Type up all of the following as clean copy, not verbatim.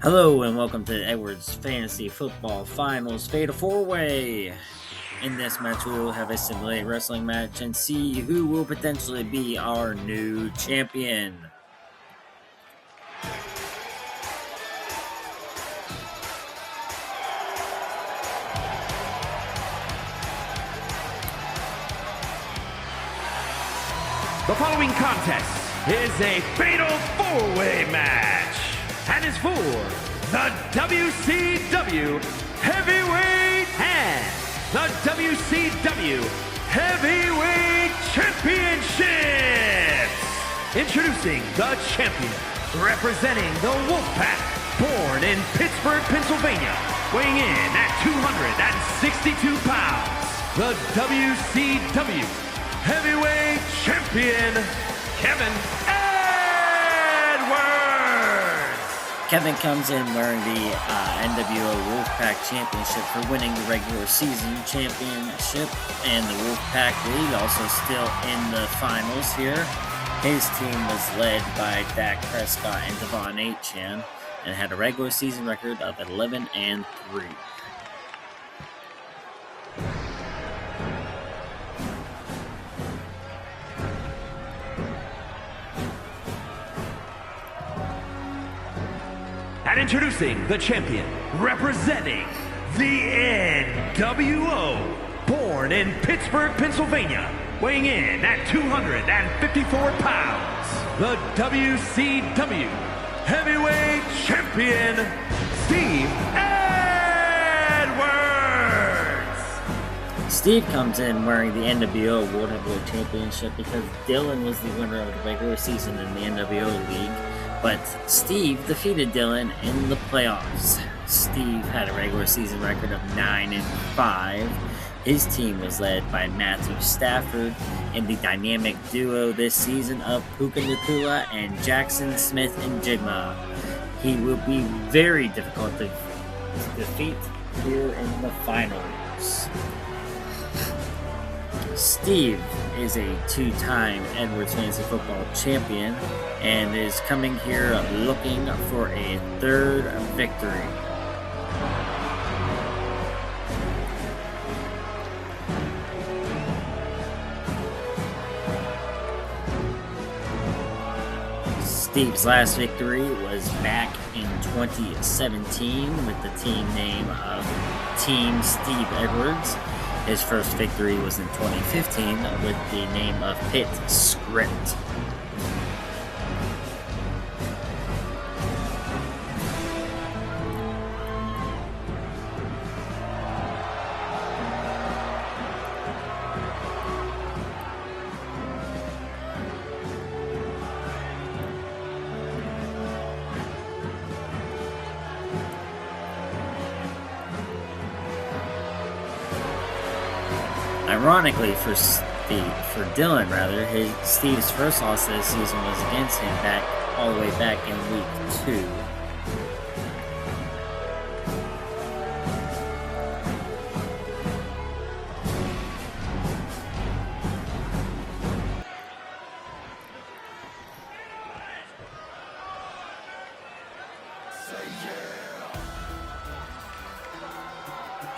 Hello and welcome to Edwards Fantasy Football Finals Fatal Four-Way. In this match, we will have a simulated wrestling match and see who will potentially be our new champion. The following contest is a Fatal Four-Way match and is for the WCW Heavyweight and the WCW Heavyweight Championships. Introducing the champion, representing the Wolfpac, born in Pittsburgh, Pennsylvania, weighing in at 262 pounds, the WCW Heavyweight Champion, Kevin Edwards. Kevin comes in wearing the NWO Wolfpac Championship for winning the regular season championship, and the Wolfpac League also still in the finals here. His team was led by Dak Prescott and Devon Aitchan and had a regular season record of 11-3. And introducing the champion, representing the NWO, born in Pittsburgh, Pennsylvania, weighing in at 254 pounds, the WCW Heavyweight Champion, Steve Edwards. Steve comes in wearing the NWO World Heavyweight Championship because Dylan was the winner of the regular season in the NWO League. But Steve defeated Dylan in the playoffs. Steve had a regular season record of 9-5. His team was led by Matthew Stafford and the dynamic duo this season of Puka Nacua and Jackson Smith and Jigma. He will be very difficult to defeat here in the finals. Steve is a two-time Edwards Fantasy Football champion and is coming here looking for a third victory. Steve's last victory was back in 2017 with the team name of Team Steve Edwards. His first victory was in 2015 with the name of Pit Script. Ironically, for Dylan, Steve's first loss of the season was against him all the way back in week 2.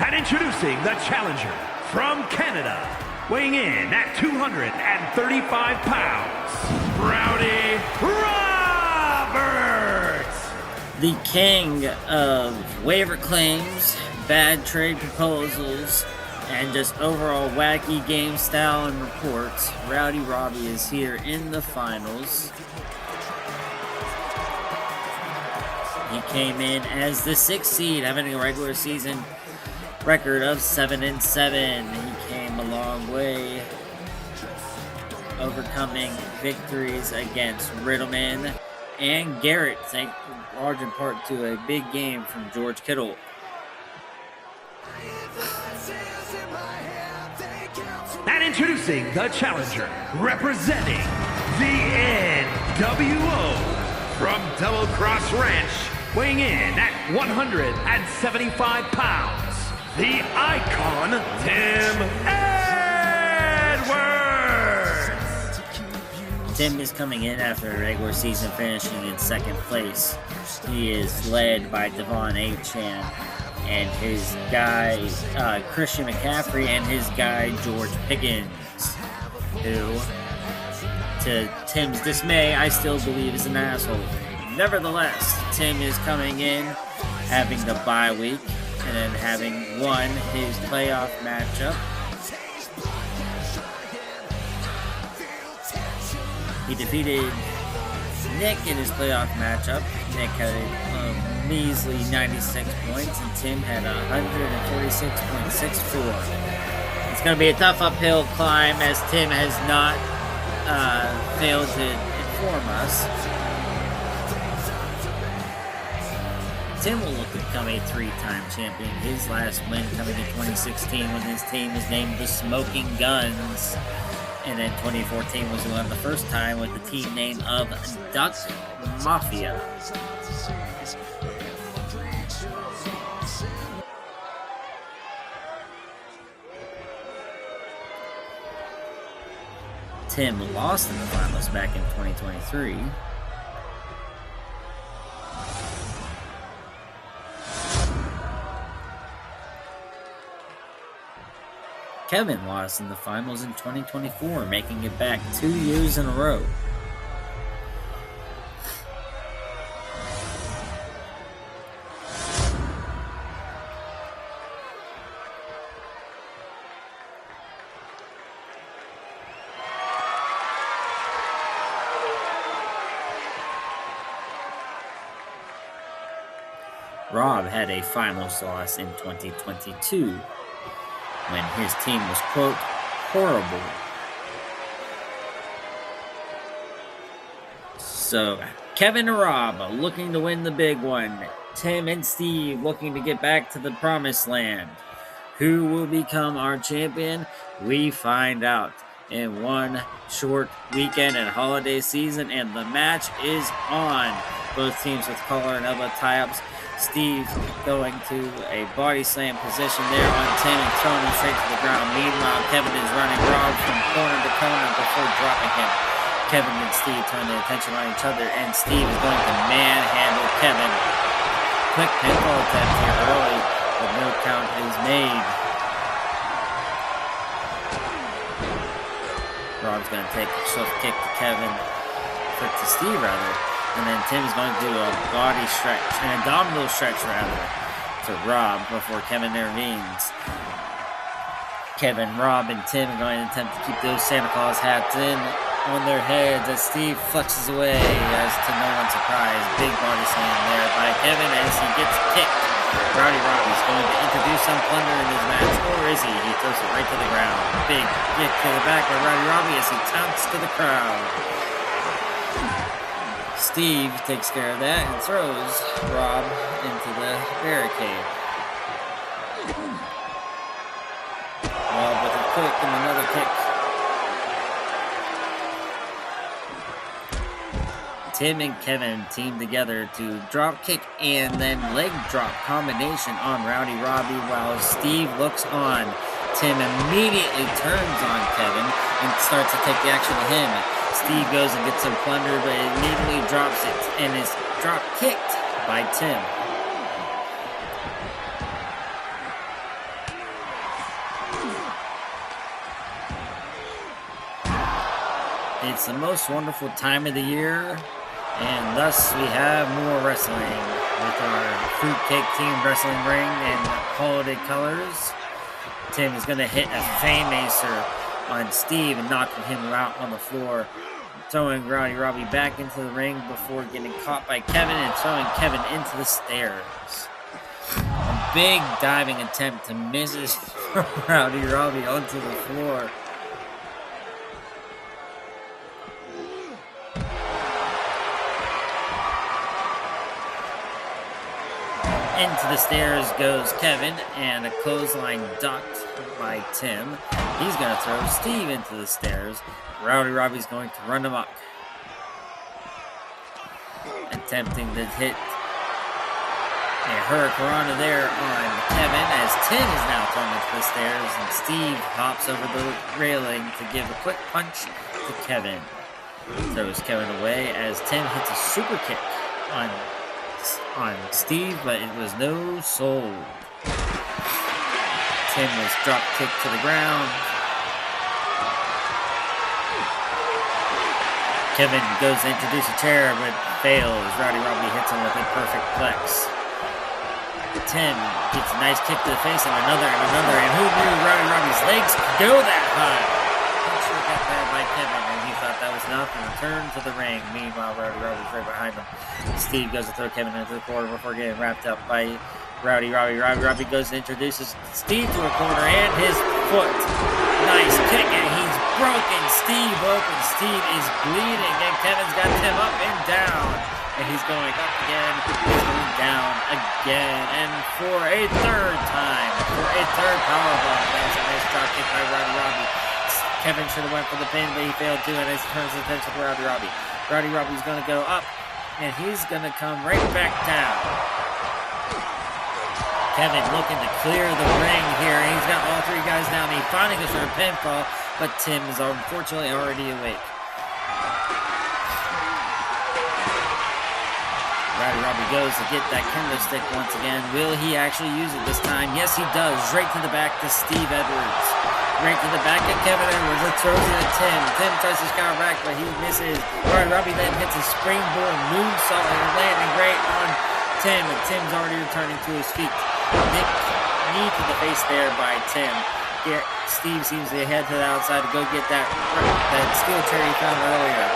And introducing the challenger from Canada, weighing in at 235 pounds, Rowdy Roberts. The king of waiver claims, bad trade proposals, and just overall wacky game style and reports, Rowdy Robby is here in the finals. He came in as the 6th seed, having a regular season record of 7-7. He came a long way, overcoming victories against Rittelmann and Garret, thanks large in part to a big game from George Kittle. And introducing the challenger, representing the NWO from Double Cross Ranch, weighing in at 175 pounds, the icon, Tim Edwards. Tim is coming in after the regular season finishing in second place. He is led by Devon Achan and his guy Christian McCaffrey and his guy George Pickens, who, to Tim's dismay, I still believe is an asshole. Nevertheless, Tim is coming in having the bye week and then having won his playoff matchup. He defeated Nick in his playoff matchup. Nick had a measly 96 points, and Tim had 146.64. It's going to be a tough uphill climb, as Tim has not failed to inform us. Tim will look to become a three-time champion. His last win coming in 2016 when his team was named the Smoking Guns. And then 2014 was one of the first time with the team name of Duck Mafia. Tim lost in the finals back in 2023. Kevin lost in the finals in 2024, making it back 2 years in a row. Rob had a finals loss in 2022. When his team was, quote, horrible. So, Kevin and Rob looking to win the big one. Tim and Steve looking to get back to the promised land. Who will become our champion? We find out in one short weekend and holiday season, and the match is on. Both teams with collar and elbow tie-ups. Steve going to a body slam position there on Tim and throwing him straight to the ground. Meanwhile, Kevin is running Rob from corner to corner before dropping him. Kevin and Steve turn their attention on each other, and Steve is going to manhandle Kevin. Quick pinfall attempt here early, but no count is made. Rob's going to take a swift kick to Kevin, to Steve rather. And then Tim's going to do a body stretch, an abdominal stretch rather, to Rob before Kevin intervenes. Kevin, Rob, and Tim are going to attempt to keep those Santa Claus hats in on their heads as Steve flexes away, as to no one's surprise. Big body slam there by Kevin as he gets kicked. Rowdy Robby's going to introduce some plunder in his match, or is he? He throws it right to the ground. Big kick to the back by Rowdy Robby as he taunts to the crowd. Steve takes care of that and throws Rob into the barricade. Rob with a kick and another kick. Tim and Kevin team together to drop kick and then leg drop combination on Rowdy Robby while Steve looks on. Tim immediately turns on Kevin and starts to take the action to him. Steve goes and gets some plunder, but immediately drops it and is drop kicked by Tim. It's the most wonderful time of the year, and thus we have more wrestling with our fruitcake team wrestling ring and holiday colors. Tim is going to hit a Fame-Macer on Steve and knocking him out on the floor, throwing Rowdy Robby back into the ring before getting caught by Kevin and throwing Kevin into the stairs. A big diving attempt to misses Rowdy Robby onto the floor. Into the stairs goes Kevin, and a clothesline ducked by Tim. He's going to throw Steve into the stairs. Rowdy Robby's going to run him up, attempting to hit a hurricanrana there on Kevin as Tim is now thrown into the stairs, and Steve hops over the railing to give a quick punch to Kevin. Throws Kevin away as Tim hits a super kick on Steve, but it was no soul. Tim was drop kicked to the ground. Kevin goes to introduce a chair, but fails. Rowdy Robby hits him with a perfect flex. Tim gets a nice kick to the face and another, and who knew Rowdy Robby's legs could go that high? Not sure got there by Kevin, and he thought that was enough and returned to the ring. Meanwhile, Rowdy Robby's right behind him. Steve goes to throw Kevin into the corner before getting wrapped up by Rowdy Robby. Rowdy Robby goes and introduces Steve to a corner and his foot. Nice kick, and he's broken Steve open. Steve is bleeding, and Kevin's got Tim up and down. And he's going up again, he's going down again, and for a third time, for a third powerbomb. That was a nice drop kick by Rowdy Robby. Kevin should have went for the pin, but he failed to, and as he turns his attention to Rowdy Robby. Rowdy Robby's going to go up, and he's going to come right back down. Kevin looking to clear the ring here, and he's got all three guys down. He finally goes for a pinfall, but Tim is unfortunately already awake. Rowdy Robby goes to get that kendo stick once again. Will he actually use it this time? Yes, he does. Right to the back to Steve Edwards. Right to the back of Kevin Edwards. It throws it at Tim. Tim tries to scour back, but he misses. Rowdy Robby then hits a springboard moonsault and landing right on Tim. And Tim's already returning to his feet. Knee to the face there by Tim. Here, Steve seems to head to the outside to go get that steel chair he found earlier.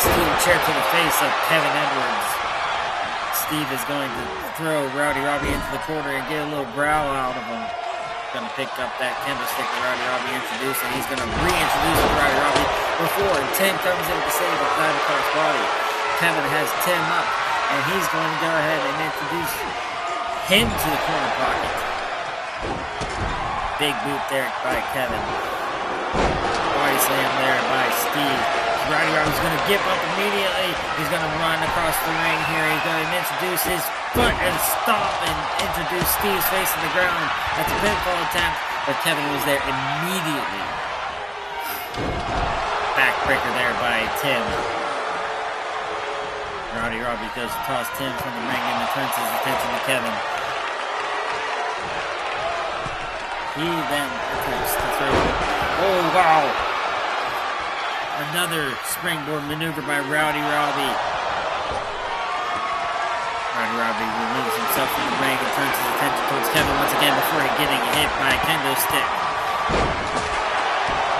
Steel chair to the face of Kevin Edwards. Steve is going to throw Rowdy Robby into the corner and get a little growl out of him. Going to pick up that kendo stick that Rowdy Robby introduced, and he's going to reintroduce it to Rowdy Robby before Tim comes in with the save of dive across body. Kevin has Tim up, and he's going to go ahead and introduce him to the corner pocket. Big boot there by Kevin. Body slam there by Steve. Rowdy Robby's going to give up immediately. He's going to run across the ring here. He's going to introduce his foot and stomp and introduce Steve's face to the ground. That's a pinfall attempt, but Kevin was there immediately. Backbreaker there by Tim. Rowdy Robby goes to toss Tim from the ring and turns his attention to Kevin. He then attempts to throw. Oh, wow! Another springboard maneuver by Rowdy Robby. Rowdy Robby removes himself from the ring and turns his attention towards Kevin once again before getting hit by a kendo stick.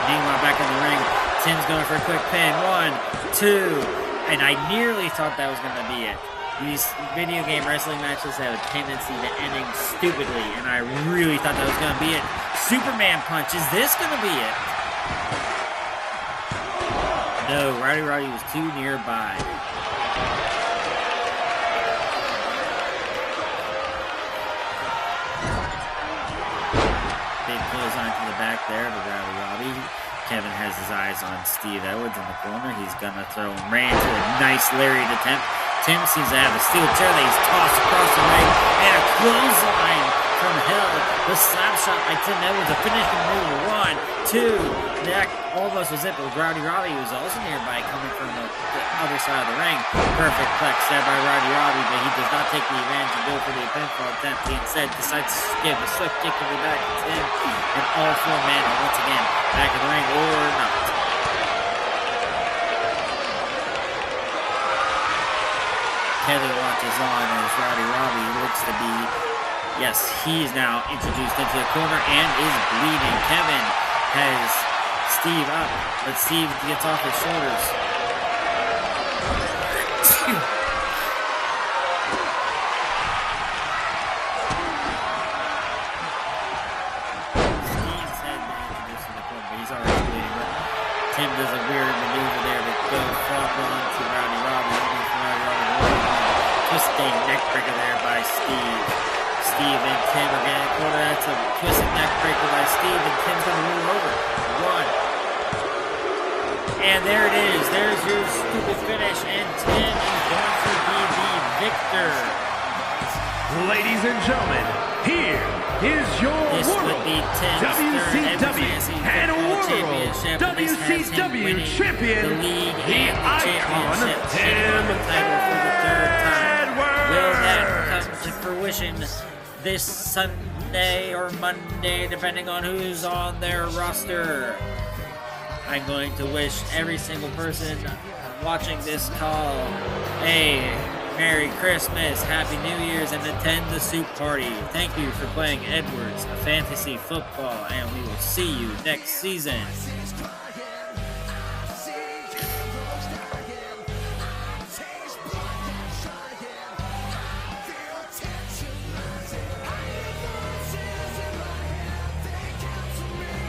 Meanwhile, back in the ring, Tim's going for a quick pin. 1, 2, and I nearly thought that was going to be it. These video game wrestling matches have a tendency to ending stupidly, and I really thought that was going to be it. Superman punch, is this going to be it? No, Rowdy Robby was too nearby. Big clothesline to the back there to Rowdy Robby. Kevin has his eyes on Steve Edwards in the corner. He's going to throw him right into a nice lariat attempt. Tim seems to have a steel chair that he's tossed across the ring. And a clothesline from hell. The slap shot by Tim Edwards. A finishing move. 1, 2. That almost was it, but Rowdy Robby was also nearby coming from the other side of the ring. Perfect flex there by Rowdy Robby, but he does not take the advantage and go for the pinfall attempt. He instead decides to give a swift kick to the back of Tim. And all four men are once again back in the ring or not. Kevin watches on as Rowdy Robby looks to be, yes, he is now introduced into the corner and is bleeding. Kevin has Steve up, but Steve gets off his shoulders. Steve's had been introduced in the corner, but he's already bleeding. But Tim does a weird maneuver there to go flop onto Rowdy Robby. Twisting neckbreaker there by Steve. Steve and Tim are getting a corner. That's a twisted neckbreaker by Steve, and Tim's going to roll over. 1. And there it is. There's your stupid finish, and Tim is going to be the victor. Ladies and gentlemen, here is your This World would be Tim's third ever fantasy and football World championship. This has him winning Champion, the league the and the icon, championship, Tim getting the title for the third time. Will that Edwards. come to fruition this Sunday or Monday, depending on who's on their roster? I'm going to wish every single person watching this call a Merry Christmas, Happy New Year's, and attend the soup party. Thank you for playing Edwards Fantasy Football, and we will see you next season.